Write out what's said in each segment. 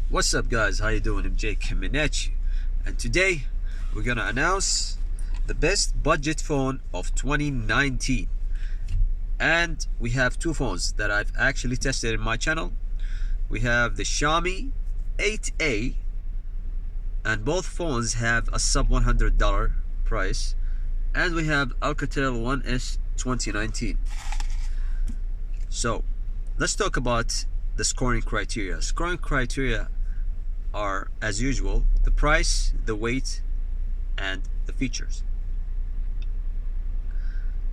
What's up, guys? How you doing? I'm Jake coming at you, and today we're gonna announce the best budget phone of 2019. And we have two phones that I've actually tested in my channel. We have the Xiaomi 8A, and both phones have a sub $100 price, and we have Alcatel One S 2019. So let's talk about the scoring criteria. Scoring criteria are, as usual, the price, the weight, and the features.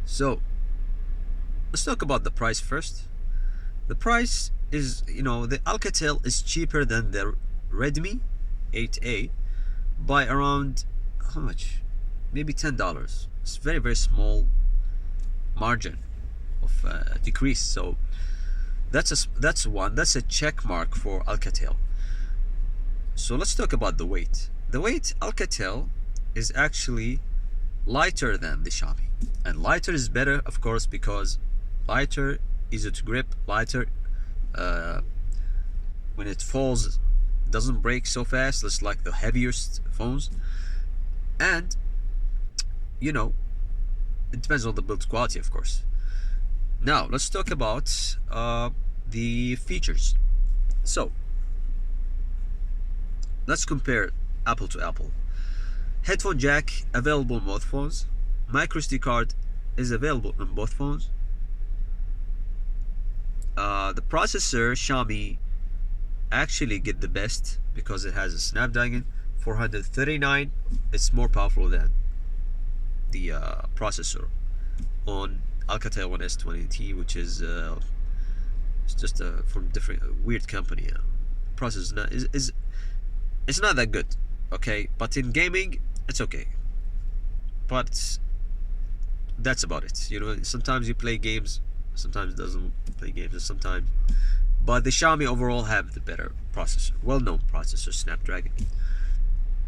So let's talk about the price first. The price is, the Alcatel is cheaper than the Redmi 8A by around, how much? Maybe $10. It's very, very small margin of decrease. So that's a check mark for Alcatel. So let's talk about the weight. The weight, Alcatel is actually lighter than the Xiaomi, and lighter is better, of course, because lighter, easy to grip, lighter, when it falls doesn't break so fast. It's like the heaviest phones, and it depends on the build quality, of course. Now let's talk about the features. So let's compare apple to apple. Headphone jack available in both phones. Micro SD card is available in both phones. The processor, Xiaomi actually get the best because it has a Snapdragon 439. It's more powerful than the processor on Alcatel One S 20T, which is it's just from different weird company. Processor it's not that good, okay, but in gaming it's okay, but that's about it. Sometimes you play games, sometimes it doesn't play games, and sometimes, but the Xiaomi overall have the better processor, well-known processor, Snapdragon.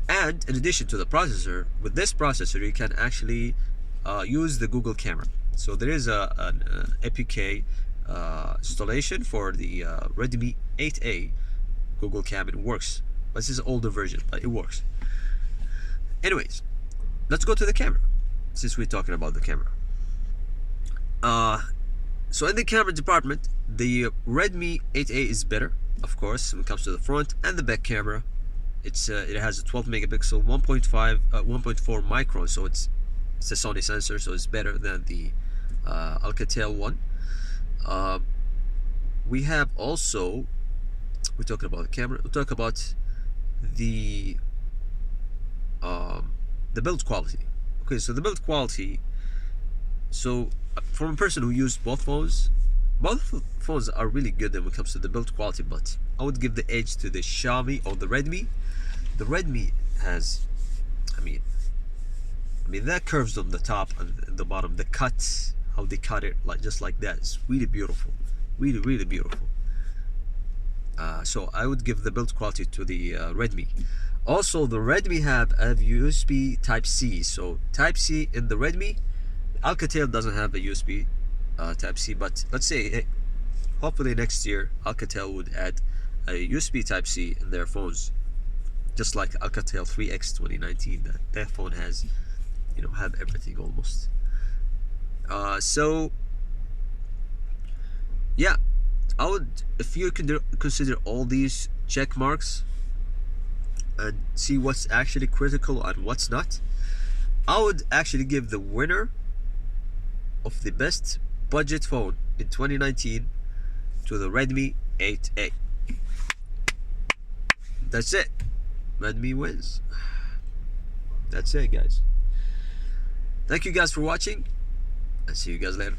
And in addition to the processor, with this processor you can actually use the Google camera. So there is an APK installation for the Redmi 8A Google Cam. It works. This is an older version, but it works. Anyways, let's go to the camera, since we're talking about the camera. So in the camera department, the Redmi 8A is better, of course, when it comes to the front and the back camera. It has a 12 megapixel, 1.4 micron, so it's a Sony sensor, so it's better than the Alcatel one. We have also, we're talking about the camera, we'll talk about the build quality. Okay, so the build quality, so from a person who used both phones are really good when it comes to the build quality, but I would give the edge to the Xiaomi or the Redmi. The Redmi has, I mean that curves on the top and the bottom, the cuts, how they cut it, just like that, is really beautiful, really, really beautiful. So I would give the build quality to the Redmi. Also, the Redmi have a USB Type-C. So Type-C in the Redmi, Alcatel doesn't have a USB Type-C, but let's say hopefully next year Alcatel would add a USB Type-C in their phones, just like Alcatel 3X 2019. That phone has, have everything almost. So yeah, I would, if you consider all these check marks and see what's actually critical and what's not, I would actually give the winner of the best budget phone in 2019 to the Redmi 8A. That's it. Redmi wins. That's it, guys. Thank you guys for watching, and see you guys later.